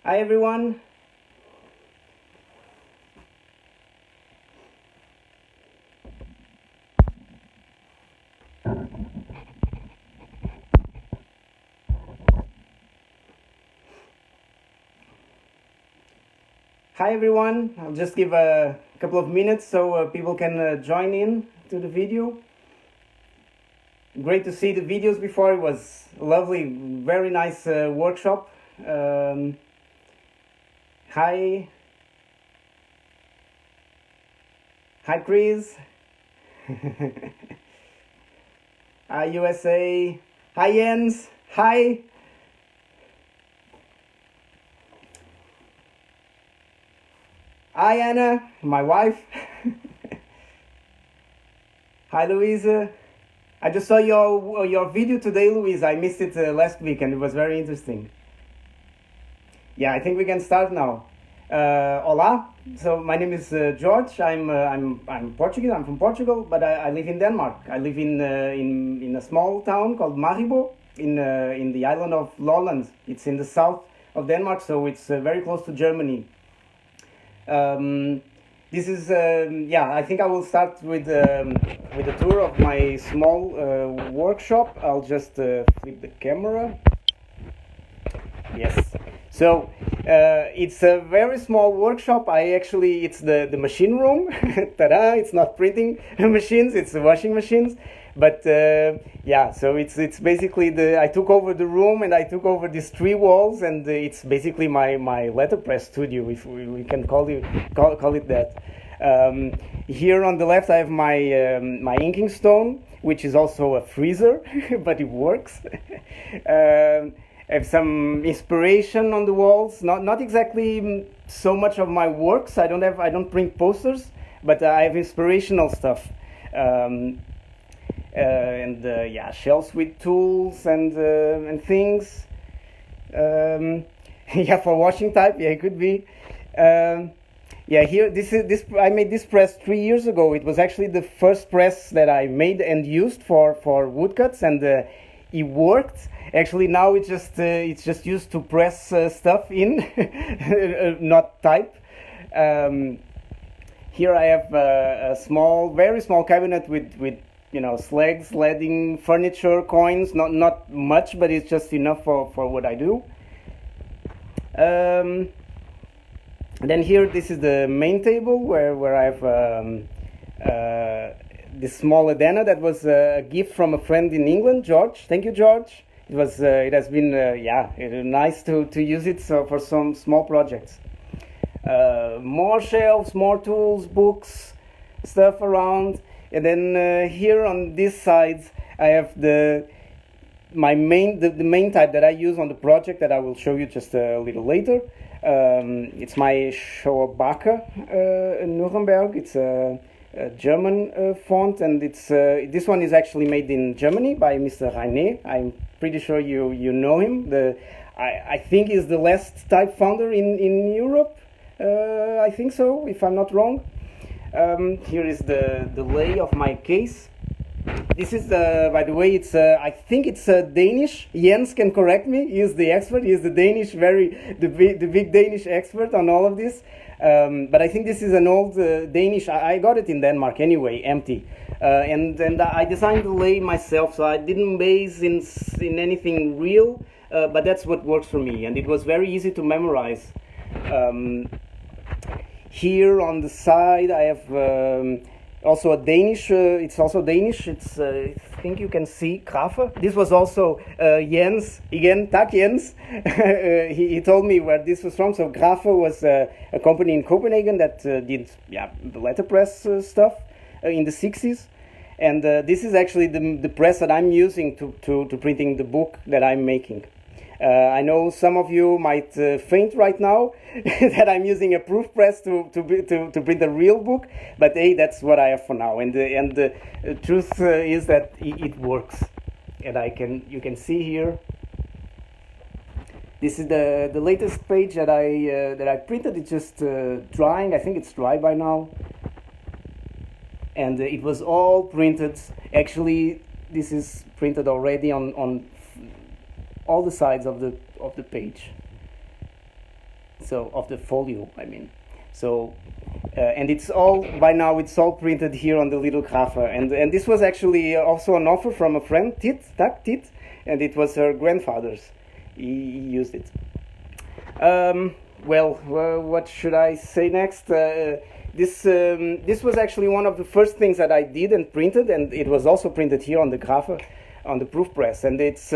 Hi everyone. Hi everyone. I'll just give a couple of minutes so people can join in to the video. Great to see the videos before. It was a lovely, very nice workshop. Hi. Hi Chris. Hi USA. Hi Jens. Hi. Hi Anna, my wife. Hi Louisa. I just saw your video today, Louise. I missed it last week, and it was very interesting. Yeah, I think we can start now. Hola. So my name is George. I'm Portuguese. I'm from Portugal, but I live in Denmark. I live in a small town called Maribo in the island of Lolland. It's in the south of Denmark, so it's very close to Germany. This is I think I will start with a tour of my small workshop. I'll just flip the camera. Yes. So it's a very small workshop. It's the machine room. Ta-da! It's not printing machines. It's washing machines. But so it's basically I took over the room and I took over these 3 walls, and it's basically my letterpress studio, if we can call it that. Here on the left I have my inking stone, which is also a freezer, but it works. I have some inspiration on the walls. Not exactly so much of my works. I don't print posters, but I have inspirational stuff. Shelves with tools and things. For washing type, it could be. Here I made this press 3 years ago. It was actually the first press that I made and used for woodcuts, and it worked. Actually, now it's just used to press stuff in, not type. Here I have a very small cabinet with sledding, furniture, coins. Not much, but it's just enough for what I do. Then here, this is the main table where I have this small Adena that was a gift from a friend in England, George. Thank you, George. It has been nice to use it for some small projects. More shelves, more tools, books, stuff around. And then here on this side, I have the main type that I use on the project that I will show you just a little later. It's my Schauerbacher Nuremberg. It's a German font, and this one is actually made in Germany by Mr. René. I'm pretty sure you know him. I think he's the last type founder in Europe. I think so, if I'm not wrong. Here is the lay of my case. This is by the way, I think it's Danish. Jens can correct me. He is the expert. He is the Danish, the big Danish expert on all of this. But I think this is an old Danish. I got it in Denmark anyway, empty. And I designed the lay myself, so I didn't base in anything real. But that's what works for me, and it was very easy to memorize. Here on the side, I have also a Danish. It's also Danish. It's I think you can see Grafe. This was also Jens again. Tak Jens. He told me where this was from. So Grafe was a company in Copenhagen that did the letterpress stuff in the 60s. And this is actually the press that I'm using to printing the book that I'm making. I know some of you might faint right now that I'm using a proof press to print a real book, but hey, that's what I have for now. And the truth is that it works, and you can see here. This is the latest page that I printed. It's just drying. I think it's dry by now, and it was all printed. Actually, this is printed already on all the sides of the page. So of the folio, I mean. So and it's all by now. It's all printed here on the little Grafa, and this was actually also an offer from a friend, Tit, and it was her grandfather's. He used it. Well, what should I say next? This was actually one of the first things that I did and printed, and it was also printed here on the Grafa, on the proof press, and it's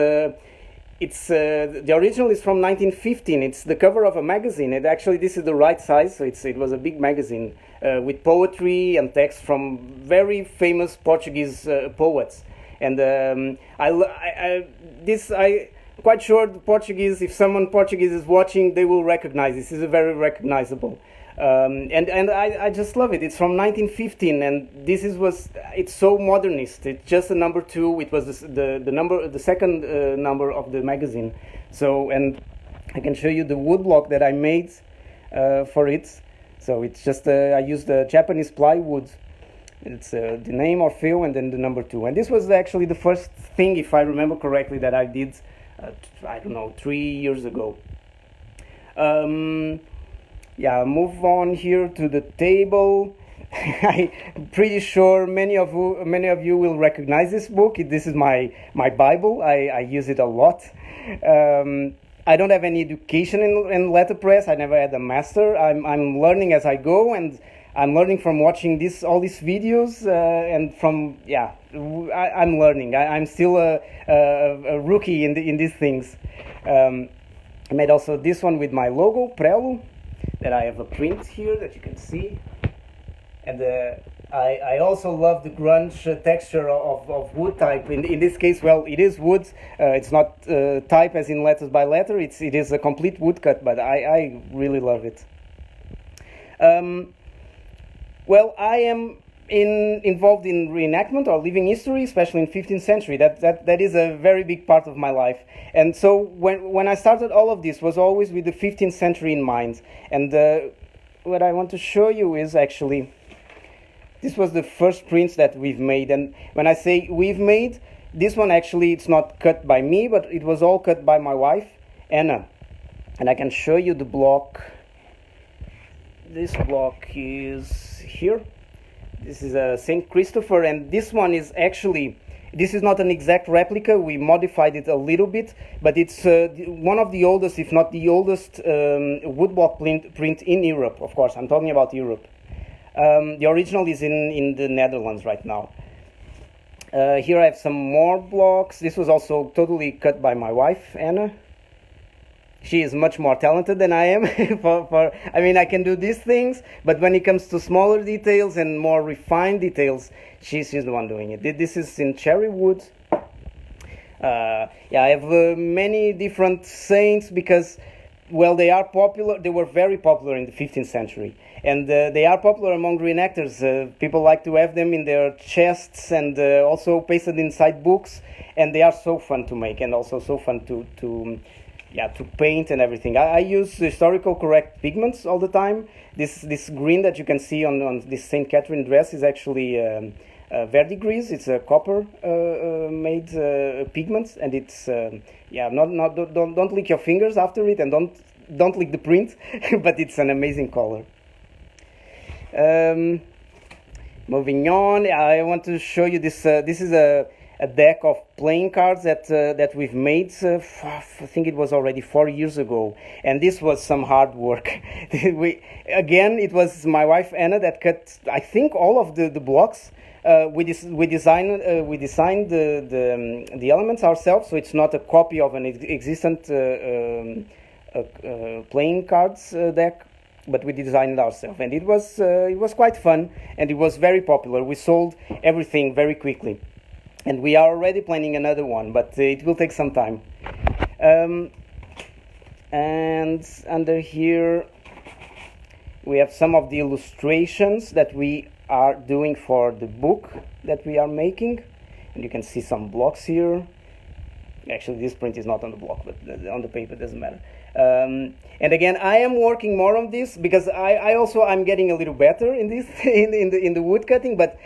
the original is from 1915. It's the cover of a magazine. And actually, this is the right size, so it was a big magazine with poetry and text from very famous Portuguese poets. And quite sure the Portuguese, if someone Portuguese is watching, they will recognize this. This is very recognizable. And I just love it. It's from 1915, and it's so modernist. It's just a number 2. It was the second number of the magazine. So, and I can show you the woodblock that I made for it. So it's just I used the Japanese plywood. It's the name Orfeo and then the number 2. And this was actually the first thing, if I remember correctly, that I did. I don't know, 3 years ago. Yeah, move on here to the table. I'm pretty sure many of you will recognize this book. This is my Bible. I use it a lot. I don't have any education in letterpress. I never had a master. I'm learning as I go, and I'm learning from watching all these videos, and from I'm learning. I'm still a rookie in these things. I made also this one with my logo, Prelo, that I have a print here that you can see. And I also love the grunge texture of wood type. In this case, well, it is wood. It's not type as in letters by letter. It is a complete woodcut, but I really love it. Well, I am involved in reenactment or living history, especially in 15th century. That is a very big part of my life. And so when I started all of this was always with the 15th century in mind. And what I want to show you is actually, this was the first prints that we've made. And when I say we've made, this one actually, it's not cut by me, but it was all cut by my wife, Anna. And I can show you the block. This block is here. This is a St. Christopher, and this one is actually, this is not an exact replica. We modified it a little bit, but it's one of the oldest, if not the oldest, woodblock print in Europe. Of course, I'm talking about Europe. The original is in the Netherlands right now. Here I have some more blocks. This was also totally cut by my wife, Anna. She is much more talented than I am. I mean, I can do these things, but when it comes to smaller details and more refined details, she's the one doing it. This is in cherry wood. I have many different saints because, well, they are popular. They were very popular in the 15th century, and they are popular among reenactors. People like to have them in their chests and also pasted inside books, and they are so fun to make and also so fun to paint and everything. I use historical correct pigments all the time. This green that you can see on this St. Catherine dress is actually verdigris. It's a copper made pigment, and it's don't lick your fingers after it, and don't lick the print, but it's an amazing color. Moving on, I want to show you this. This is a deck of playing cards that we've made. I think it was already 4 years ago, and this was some hard work. It was my wife Anna that cut, I think, all of the blocks. We designed the elements ourselves, so it's not a copy of an existent playing cards deck, but we designed it ourselves, and it was quite fun, and it was very popular. We sold everything very quickly. And we are already planning another one, but it will take some time. And under here, we have some of the illustrations that we are doing for the book that we are making. And you can see some blocks here. Actually, this print is not on the block, but on the paper, doesn't matter. And again, I am working more on this because I'm getting a little better in this in the wood cutting, but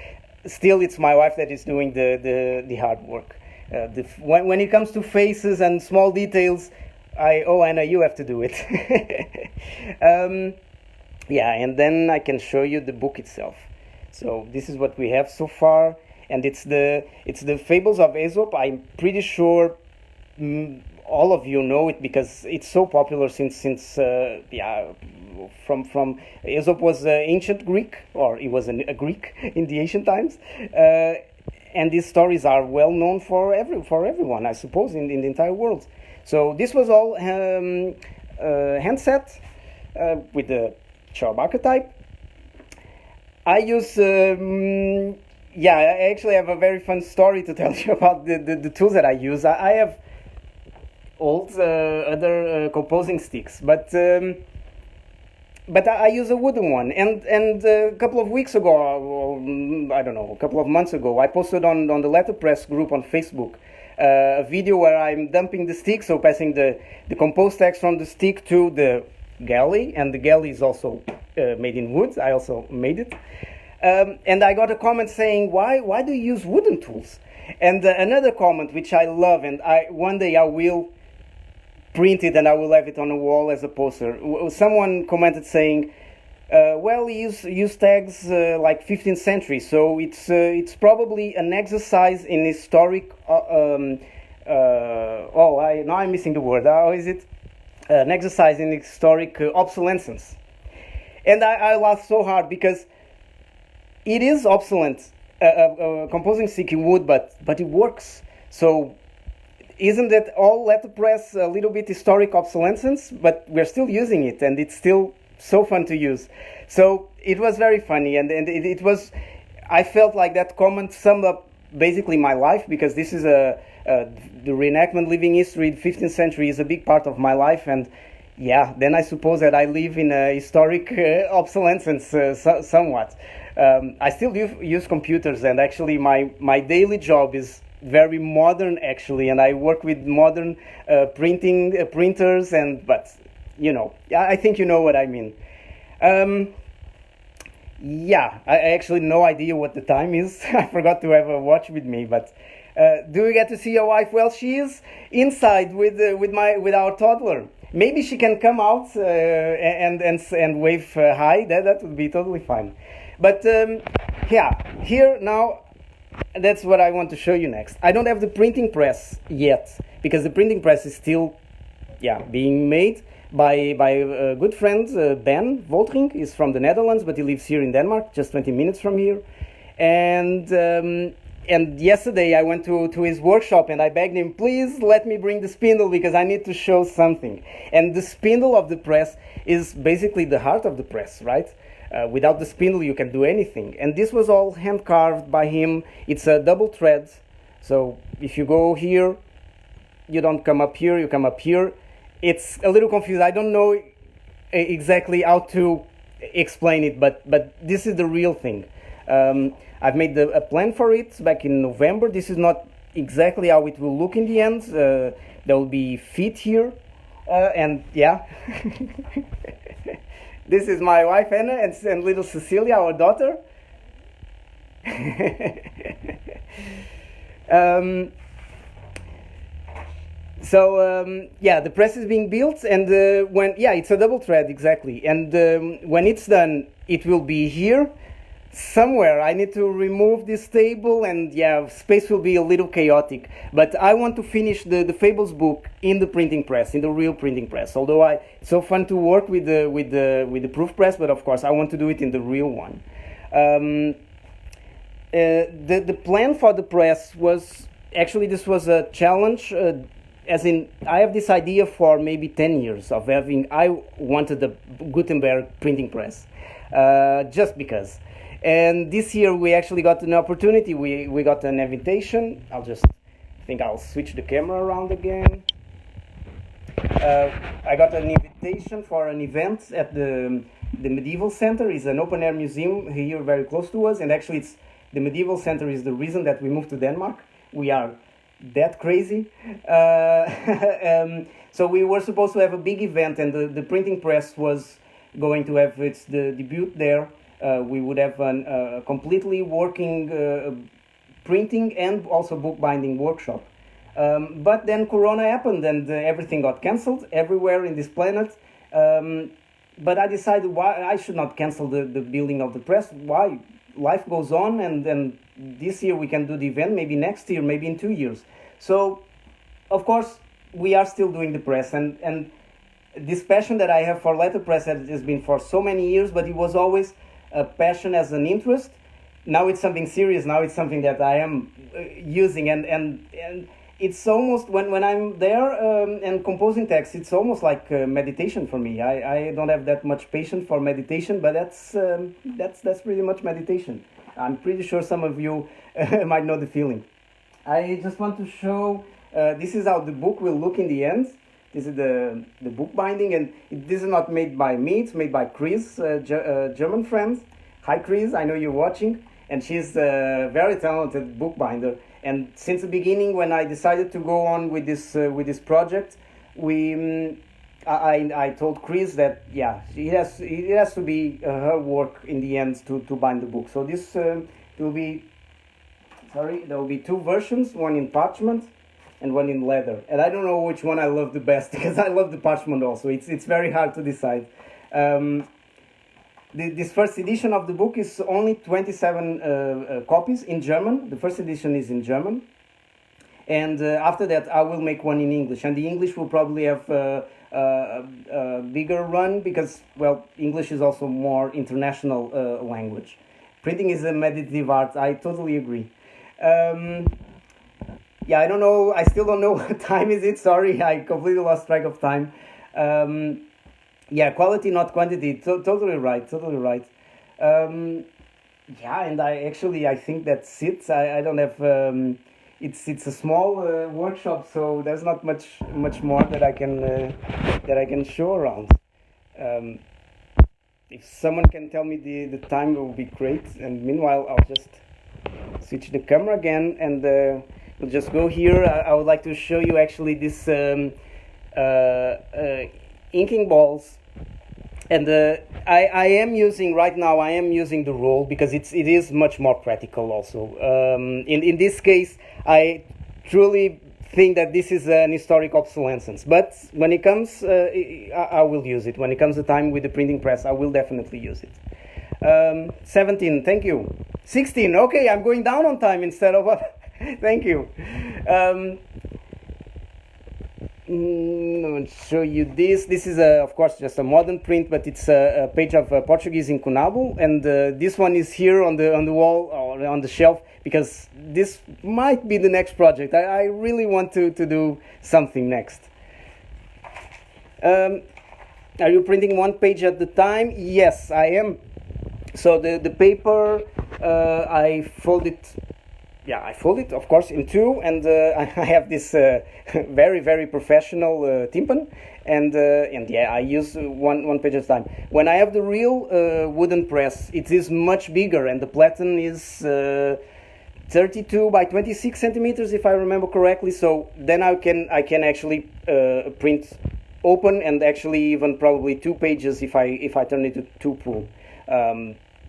still, it's my wife that is doing the hard work. When it comes to faces and small details, Anna, you have to do it. um, yeah, and then I can show you the book itself. So this is what we have so far, and it's the Fables of Aesop. I'm pretty sure all of you know it because it's so popular since from Aesop was ancient Greek, or he was a Greek in the ancient times. And these stories are well known for everyone, I suppose, in the entire world. So this was all handset with the sharp archetype. I use, I actually have a very fun story to tell you about the tools that I use. I have old other composing sticks, but I use a wooden one. And a couple of weeks ago, or I don't know, a couple of months ago, I posted on the Letterpress group on Facebook a video where I'm dumping the stick, so passing the compose text from the stick to the galley, and the galley is also made in wood. I also made it. And I got a comment saying, why do you use wooden tools? And another comment, which I love, and one day I will print it and I will have it on a wall as a poster. Someone commented saying, well, use tags like 15th century, so it's probably an exercise in historic. Now I'm missing the word. How is it? An exercise in historic obsolescence. And I laughed so hard because it is obsolete, composing stick in wood, but it works. So isn't that all letterpress a little bit historic obsolescence? But we're still using it, and it's still so fun to use. So it was very funny, and it was. I felt like that comment summed up basically my life, because this is the reenactment living history. The 15th century is a big part of my life, and yeah, then I suppose that I live in a historic obsolescence somewhat. I still use computers, and actually my daily job is very modern actually, and I work with modern printers, but I think you know what I mean. I actually no idea what the time is. I forgot to have a watch with me, but do you get to see your wife? Well, she is inside with our toddler. Maybe she can come out and wave hi. That would be totally fine. But here now, that's what I want to show you next. I don't have the printing press yet, because the printing press is still being made by a good friend, Ben Voltring. He's from the Netherlands, but he lives here in Denmark, just 20 minutes from here. And yesterday I went to his workshop and I begged him, please let me bring the spindle because I need to show something. And the spindle of the press is basically the heart of the press, right? Without the spindle you can do anything. And this was all hand carved by him. It's a double thread. So if you go here, you don't come up here, you come up here. It's a little confused. I don't know exactly how to explain it, but this is the real thing. I've made a plan for it back in November. This is not exactly how it will look in the end. There will be feet here, and yeah. This is my wife Anna and little Cecilia, our daughter. The press is being built, and it's a double thread exactly. And when it's done, it will be here somewhere. I need to remove this table, and space will be a little chaotic. But I want to finish the Fables book in the printing press, in the real printing press. Although it's so fun to work with the proof press, but of course I want to do it in the real one. The plan for the press was actually, this was a challenge. As in, I have this idea for maybe 10 years of having. I wanted the Gutenberg printing press, just because. And this year we actually got an opportunity. We got an invitation. I'll switch the camera around again. I got an invitation for an event at the Medieval Center. It's an open air museum here very close to us, and actually the Medieval Center is the reason that we moved to Denmark. We are that crazy. So we were supposed to have a big event, and the printing press was going to have its debut there. We would have a completely working printing and also bookbinding workshop. But then Corona happened and everything got cancelled everywhere in this planet. But I decided why I should not cancel the building of the press. Why? Life goes on, and this year we can do the event, maybe next year, maybe in 2 years. So, of course, we are still doing the press, and this passion that I have for letterpress has been for so many years, but it was always a passion as an interest. Now it's something serious. Now it's something that I am using, and it's almost when I'm there and composing text, it's almost like meditation for me. I don't have that much patience for meditation, but that's pretty much meditation. I'm pretty sure some of you might know the feeling. I just want to show. This is how the book will look in the end. This is the bookbinding, and this is not made by me. It's made by Chris, German friend. Hi, Chris. I know you're watching, and she's a very talented bookbinder. And since the beginning, when I decided to go on with this project, I told Chris that it has to be her work in the end to bind the book. So this will be there will be two versions, one in parchment and one in leather. And I don't know which one I love the best, because I love the parchment also. It's very hard to decide. This first edition of the book is only 27 copies in German. The first edition is in German. And after that, I will make one in English. And the English will probably have a bigger run because, well, English is also more international language. Printing is a meditative art. I totally agree. Yeah, I don't know. I still don't know what time is it. Sorry, I completely lost track of time. Yeah, quality, not quantity. Totally right. Totally right. Yeah, and I think that's it. I don't have. It's a small workshop, so there's not much more that I can show around. If someone can tell me the time, it would be great. And meanwhile, I'll just switch the camera again and. We'll just go here. I would like to show you actually this inking balls, and I am using right now. I am using the roll because it is much more practical. Also, in this case, I truly think that this is an historic obsolescence. But when it comes, I will use it. When it comes the time with the printing press, I will definitely use it. 17. Thank you. 16. Okay, I'm going down on time instead of up. Thank you. I'll show you this. This is, of course, just a modern print, but it's a page of Portuguese in Cunabo, and this one is here on the wall or on the shelf because this might be the next project. I really want to do something next. Are you printing one page at the time? Yes, I am. So the paper, I fold it. Yeah, I fold it, of course, in two, and I have this very, very professional timpan, and yeah, I use one page at a time. When I have the real wooden press, it is much bigger, and the platen is 32 by 26 centimeters, if I remember correctly. So then I can actually print open, and actually even probably 2 pages if I turn it to 2 pool.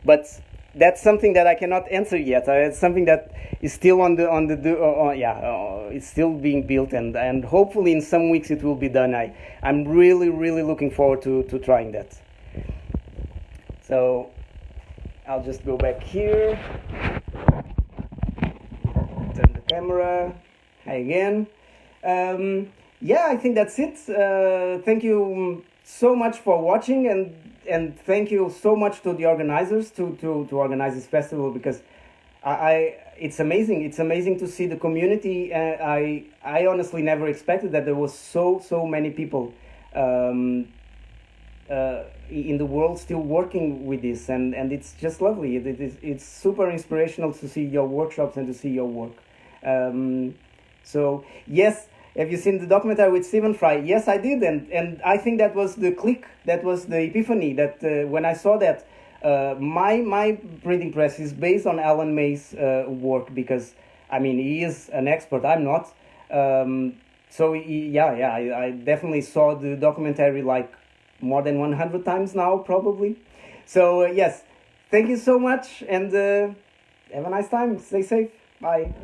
But that's something that I cannot answer yet. It's something that is still it's still being built, and hopefully in some weeks it will be done. I'm really looking forward to trying that. So I'll just go back here, turn the camera. Hi again. Yeah, I think that's it. Thank you so much for watching, and thank you so much to the organizers to organize this festival, because it's amazing. It's amazing to see the community. I honestly never expected that there was so many people in the world still working with this, and it's just lovely. It's super inspirational to see your workshops and to see your work. So yes. Have you seen the documentary with Stephen Fry? Yes, I did, and I think that was the click, that was the epiphany, that when I saw that my printing press is based on Alan May's work, because, I mean, he is an expert, I'm not. So, I definitely saw the documentary like more than 100 times now, probably. So, yes, thank you so much, and have a nice time. Stay safe. Bye.